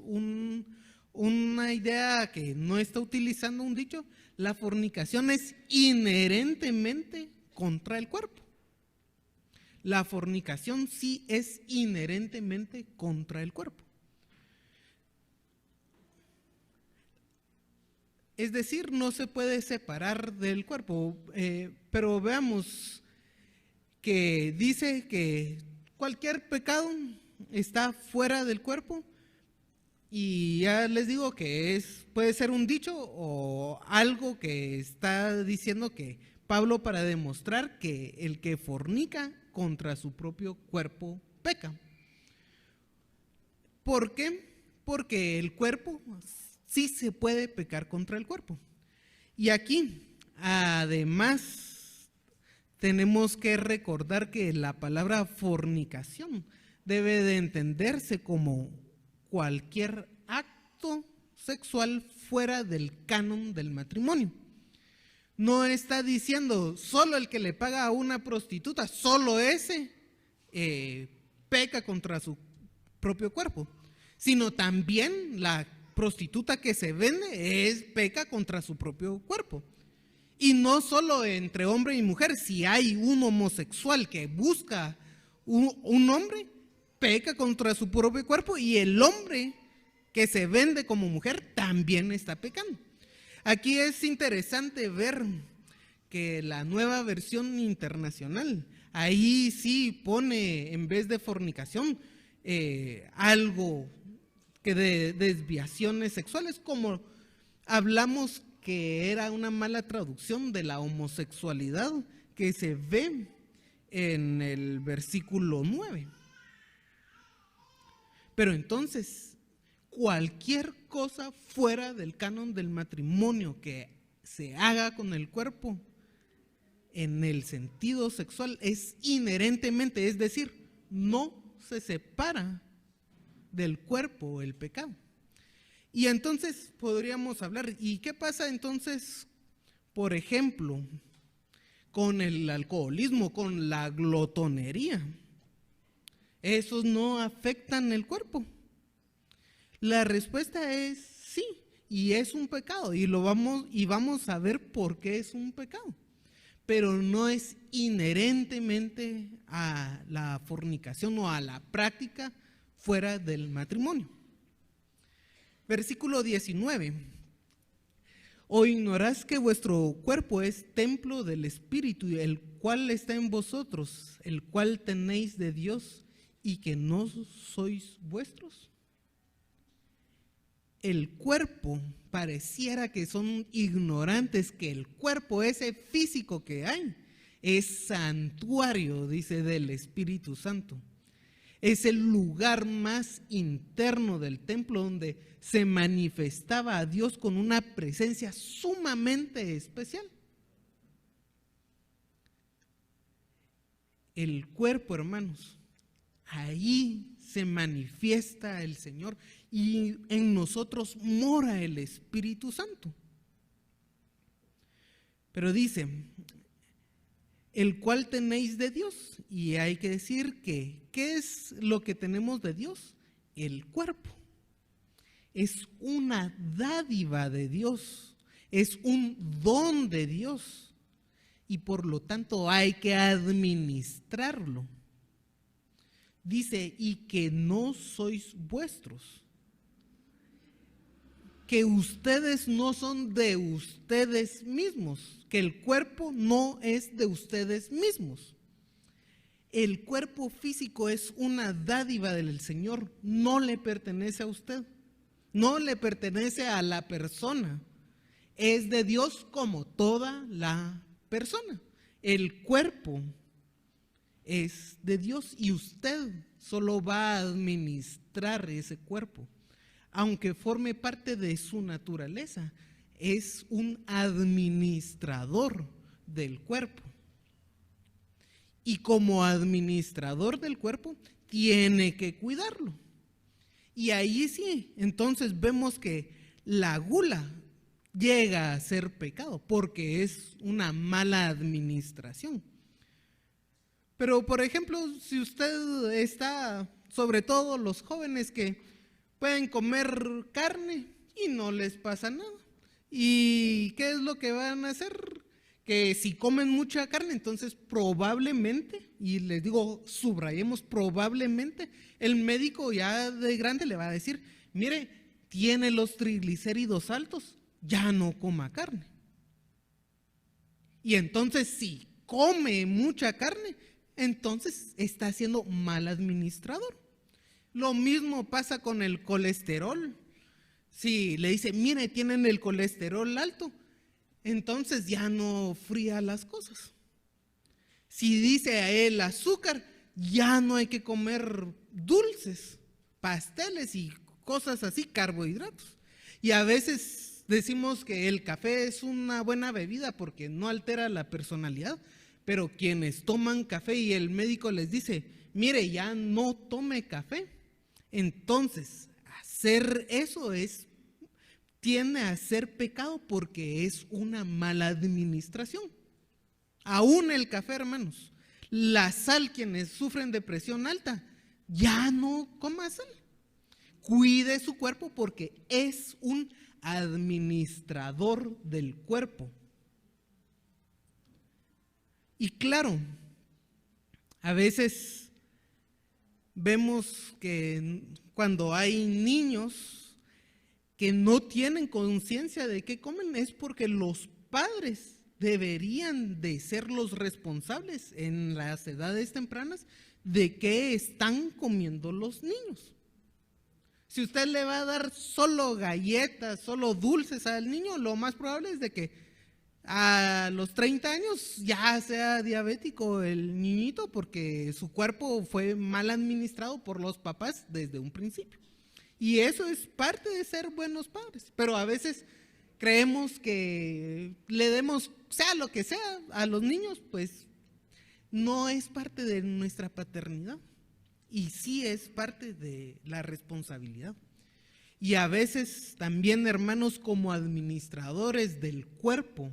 Speaker 1: una idea que no está utilizando un dicho, la fornicación es inherentemente contra el cuerpo. La fornicación sí es inherentemente contra el cuerpo. Es decir, no se puede separar del cuerpo, pero veamos que dice que cualquier pecado está fuera del cuerpo, y ya les digo que puede ser un dicho o algo que está diciendo que Pablo para demostrar que el que fornica contra su propio cuerpo peca. ¿Por qué? Porque el cuerpo sí se puede pecar contra el cuerpo. Y aquí, además, tenemos que recordar que la palabra fornicación debe de entenderse como cualquier acto sexual fuera del canon del matrimonio. No está diciendo solo el que le paga a una prostituta, solo ese peca contra su propio cuerpo, sino también la prostituta que se vende peca contra su propio cuerpo. Y no solo entre hombre y mujer, si hay un homosexual que busca un hombre, peca contra su propio cuerpo, y el hombre que se vende como mujer también está pecando. Aquí es interesante ver que la nueva versión internacional, ahí sí pone en vez de fornicación algo que de desviaciones sexuales, como hablamos que era una mala traducción de la homosexualidad que se ve en el versículo 9. Pero entonces, cualquier cosa fuera del canon del matrimonio que se haga con el cuerpo en el sentido sexual es inherentemente, es decir, no se separa del cuerpo el pecado. Y entonces podríamos hablar, ¿y qué pasa entonces, por ejemplo, con el alcoholismo, con la glotonería? ¿Esos no afectan el cuerpo? La respuesta es sí, y es un pecado, y vamos a ver por qué es un pecado, pero no es inherentemente a la fornicación o a la práctica fuera del matrimonio. Versículo 19. ¿O ignorás que vuestro cuerpo es templo del Espíritu, el cual está en vosotros, el cual tenéis de Dios, y que no sois vuestros? El cuerpo, pareciera que son ignorantes que el cuerpo ese físico que hay es santuario, dice, del Espíritu Santo. Es el lugar más interno del templo donde se manifestaba a Dios con una presencia sumamente especial. El cuerpo, hermanos, ahí se manifiesta el Señor y en nosotros mora el Espíritu Santo. Pero dice, el cual tenéis de Dios, y hay que decir que, ¿qué es lo que tenemos de Dios? El cuerpo. Es una dádiva de Dios, es un don de Dios, y por lo tanto hay que administrarlo. Dice, y que no sois vuestros, que ustedes no son de ustedes mismos, que el cuerpo no es de ustedes mismos. El cuerpo físico es una dádiva del Señor, no le pertenece a usted, no le pertenece a la persona, es de Dios como toda la persona. El cuerpo es de Dios y usted solo va a administrar ese cuerpo. Aunque forme parte de su naturaleza, es un administrador del cuerpo. Y como administrador del cuerpo, tiene que cuidarlo. Y ahí sí, entonces vemos que la gula llega a ser pecado, porque es una mala administración. Pero, por ejemplo, si usted está, sobre todo los jóvenes que pueden comer carne y no les pasa nada. ¿Y qué es lo que van a hacer? Que si comen mucha carne, entonces probablemente, y les digo, subrayemos probablemente, el médico ya de grande le va a decir, mire, tiene los triglicéridos altos, ya no coma carne. Y entonces si come mucha carne, entonces está siendo mal administrador. Lo mismo pasa con el colesterol. Si le dice, mire, tienen el colesterol alto, entonces ya no fría las cosas. Si dice a él azúcar, ya no hay que comer dulces, pasteles y cosas así, carbohidratos. Y a veces decimos que el café es una buena bebida porque no altera la personalidad, pero quienes toman café y el médico les dice, mire, ya no tome café. Entonces, hacer eso tiende a ser pecado porque es una mala administración. Aún el café, hermanos. La sal, quienes sufren de presión alta, ya no coma sal. Cuide su cuerpo porque es un administrador del cuerpo. Y claro, a veces vemos que cuando hay niños que no tienen conciencia de qué comen, es porque los padres deberían de ser los responsables en las edades tempranas de qué están comiendo los niños. Si usted le va a dar solo galletas, solo dulces al niño, lo más probable es de que a los 30 años ya sea diabético el niñito porque su cuerpo fue mal administrado por los papás desde un principio. Y eso es parte de ser buenos padres. Pero a veces creemos que le demos, sea lo que sea, a los niños, pues no es parte de nuestra paternidad. Y sí es parte de la responsabilidad. Y a veces también, hermanos, como administradores del cuerpo,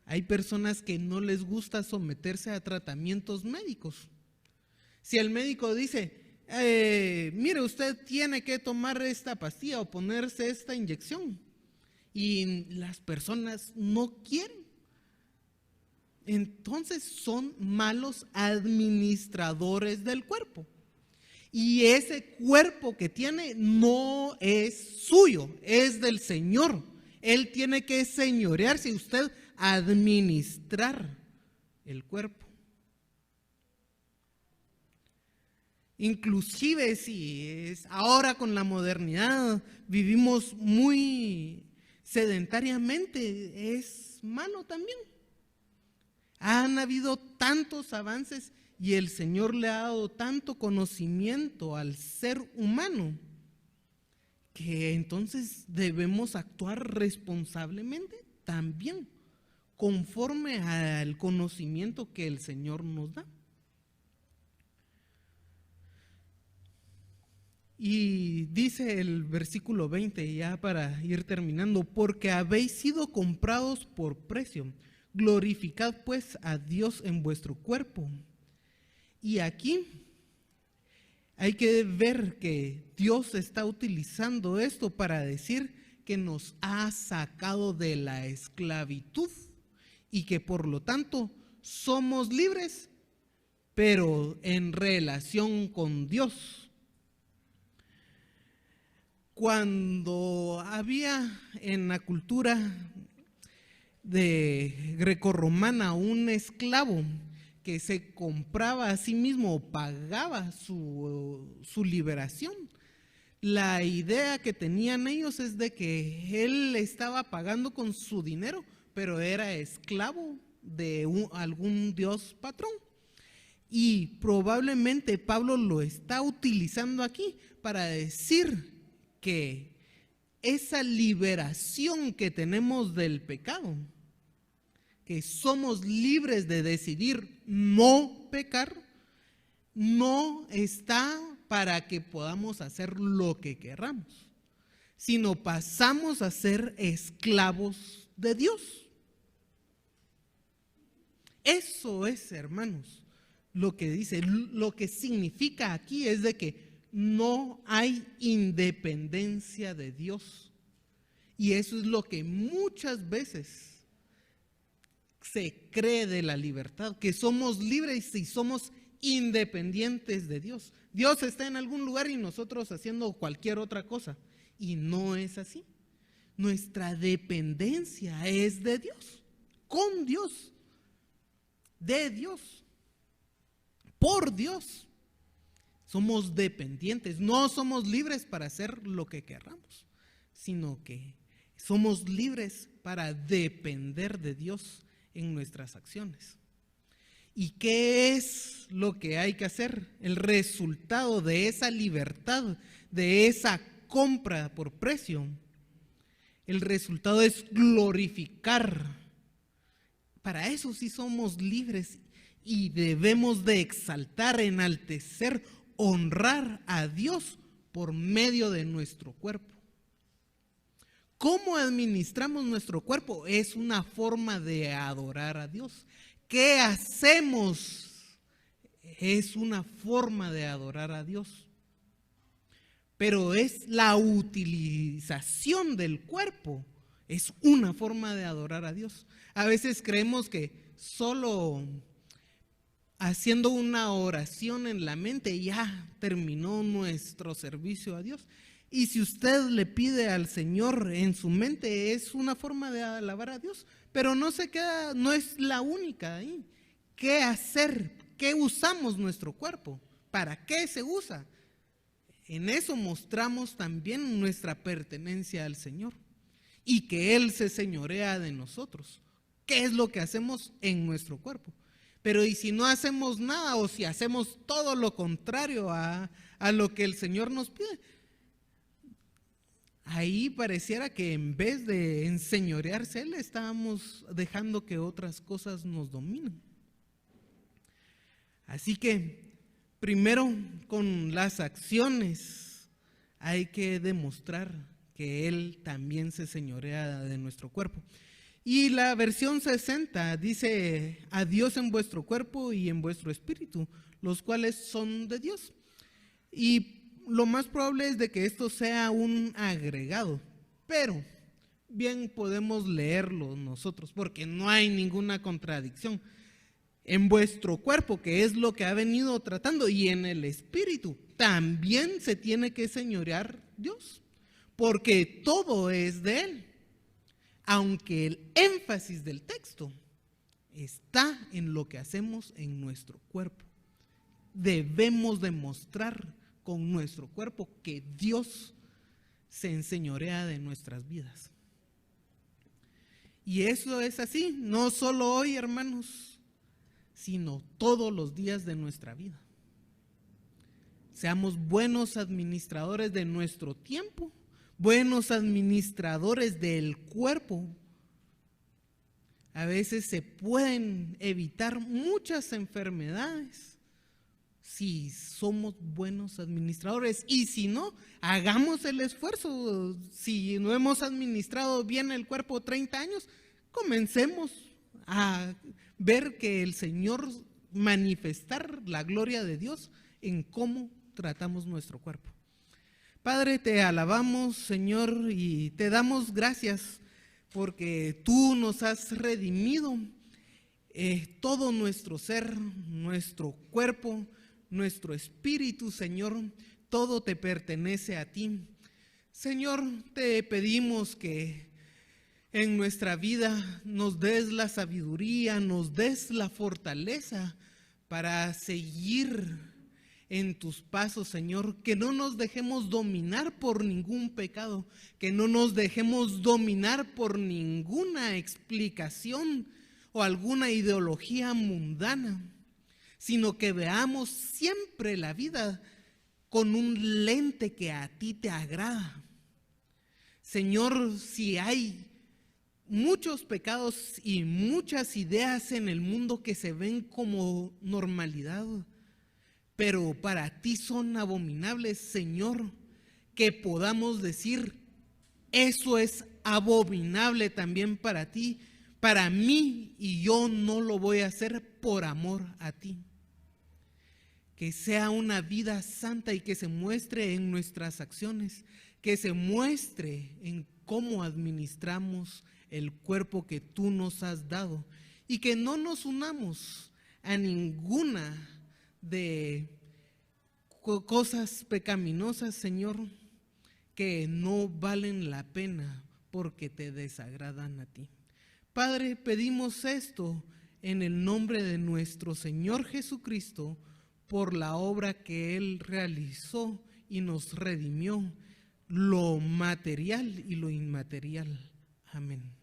Speaker 1: hay personas que no les gusta someterse a tratamientos médicos. Si el médico dice, mire, usted tiene que tomar esta pastilla o ponerse esta inyección, y las personas no quieren, entonces son malos administradores del cuerpo. Y ese cuerpo que tiene no es suyo, es del Señor. Él tiene que señorearse y usted administrar el cuerpo. Inclusive si es ahora con la modernidad vivimos muy sedentariamente, es malo también. Han habido tantos avances y el Señor le ha dado tanto conocimiento al ser humano que entonces debemos actuar responsablemente también, conforme al conocimiento que el Señor nos da. Y dice el versículo 20, ya para ir terminando, porque habéis sido comprados por precio, glorificad pues a Dios en vuestro cuerpo. Y aquí hay que ver que Dios está utilizando esto para decir que nos ha sacado de la esclavitud y que por lo tanto somos libres, pero en relación con Dios. Cuando había en la cultura de grecorromana un esclavo que se compraba a sí mismo o pagaba su liberación, la idea que tenían ellos es de que él estaba pagando con su dinero, pero era esclavo de algún dios patrón. Y probablemente Pablo lo está utilizando aquí para decir que esa liberación que tenemos del pecado, que somos libres de decidir no pecar, no está para que podamos hacer lo que queramos, sino pasamos a ser esclavos de Dios. Eso es, hermanos, lo que dice, lo que significa aquí es de que no hay independencia de Dios. Y eso es lo que muchas veces se cree de la libertad, que somos libres y somos independientes de Dios. Dios está en algún lugar y nosotros haciendo cualquier otra cosa. Y no es así. Nuestra dependencia es de Dios, con Dios, de Dios, por Dios. Somos dependientes, no somos libres para hacer lo que queramos, sino que somos libres para depender de Dios en nuestras acciones. ¿Y qué es lo que hay que hacer? El resultado de esa libertad, de esa compra por precio, el resultado es glorificar. Para eso sí somos libres y debemos de exaltar, enaltecer, honrar a Dios por medio de nuestro cuerpo. ¿Cómo administramos nuestro cuerpo? Es una forma de adorar a Dios. ¿Qué hacemos? Es una forma de adorar a Dios. Pero es la utilización del cuerpo, es una forma de adorar a Dios. A veces creemos que solo haciendo una oración en la mente ya terminó nuestro servicio a Dios. Y si usted le pide al Señor en su mente, es una forma de alabar a Dios, pero no se queda, no es la única ahí. ¿Qué hacer? ¿Qué usamos nuestro cuerpo? ¿Para qué se usa? En eso mostramos también nuestra pertenencia al Señor y que Él se señorea de nosotros. ¿Qué es lo que hacemos en nuestro cuerpo? Pero ¿y si no hacemos nada o si hacemos todo lo contrario a lo que el Señor nos pide? Ahí pareciera que en vez de enseñorearse Él, estábamos dejando que otras cosas nos dominen. Así que primero con las acciones hay que demostrar que Él también se señorea de nuestro cuerpo. Y la versión 60 dice: a Dios en vuestro cuerpo y en vuestro espíritu, los cuales son de Dios. Y lo más probable es de que esto sea un agregado, pero bien podemos leerlo nosotros porque no hay ninguna contradicción. En vuestro cuerpo, que es lo que ha venido tratando, y en el espíritu también se tiene que señorear Dios, porque todo es de Él. Aunque el énfasis del texto está en lo que hacemos en nuestro cuerpo. Debemos demostrar con nuestro cuerpo que Dios se enseñorea de nuestras vidas. Y eso es así, no solo hoy, hermanos, sino todos los días de nuestra vida. Seamos buenos administradores de nuestro tiempo, buenos administradores del cuerpo. A veces se pueden evitar muchas enfermedades si somos buenos administradores, y si no, hagamos el esfuerzo. Si no hemos administrado bien el cuerpo 30 años, comencemos a ver que el Señor manifestar la gloria de Dios en cómo tratamos nuestro cuerpo. Padre, te alabamos, Señor, y te damos gracias porque tú nos has redimido todo nuestro ser, nuestro cuerpo, nuestro espíritu, Señor, todo te pertenece a ti. Señor, te pedimos que en nuestra vida nos des la sabiduría, nos des la fortaleza para seguir en tus pasos, Señor, que no nos dejemos dominar por ningún pecado, que no nos dejemos dominar por ninguna explicación o alguna ideología mundana, sino que veamos siempre la vida con un lente que a ti te agrada. Señor, si hay muchos pecados y muchas ideas en el mundo que se ven como normalidad, pero para ti son abominables, Señor, que podamos decir, eso es abominable también para ti, para mí, y yo no lo voy a hacer por amor a ti. Que sea una vida santa y que se muestre en nuestras acciones, que se muestre en cómo administramos el cuerpo que tú nos has dado, y que no nos unamos a ninguna de cosas pecaminosas, Señor, que no valen la pena porque te desagradan a ti. Padre, pedimos esto en el nombre de nuestro Señor Jesucristo, por la obra que Él realizó y nos redimió, lo material y lo inmaterial. Amén.